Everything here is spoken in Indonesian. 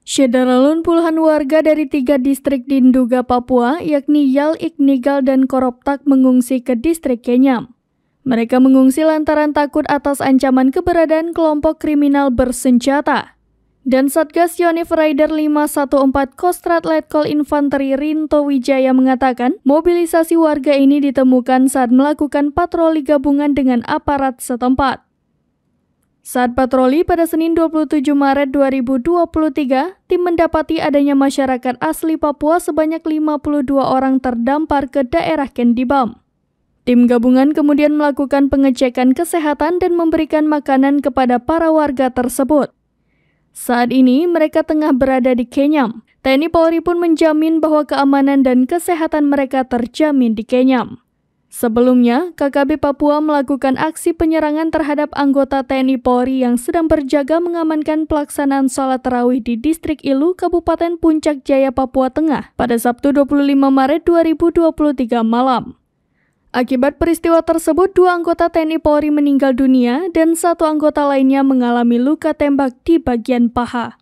Syederalun puluhan warga dari 3 distrik di Nduga, Papua, yakni Yal, Iknigal, dan Koroptak mengungsi ke distrik Kenyam. Mereka mengungsi lantaran takut atas ancaman keberadaan kelompok kriminal bersenjata. Dan Satgas Yonif Rider 514 Kostrat Letkol Infanteri Rinto Wijaya mengatakan mobilisasi warga ini ditemukan saat melakukan patroli gabungan dengan aparat setempat. Saat patroli pada Senin 27 Maret 2023, tim mendapati adanya masyarakat asli Papua sebanyak 52 orang terdampar ke daerah Kendibam. Tim gabungan kemudian melakukan pengecekan kesehatan dan memberikan makanan kepada para warga tersebut. Saat ini mereka tengah berada di Kenyam. TNI Polri pun menjamin bahwa keamanan dan kesehatan mereka terjamin di Kenyam. Sebelumnya, KKB Papua melakukan aksi penyerangan terhadap anggota TNI Polri yang sedang berjaga mengamankan pelaksanaan sholat tarawih di Distrik Ilu, Kabupaten Puncak Jaya, Papua Tengah pada Sabtu 25 Maret 2023 malam. Akibat peristiwa tersebut, 2 anggota TNI Polri meninggal dunia dan 1 anggota lainnya mengalami luka tembak di bagian paha.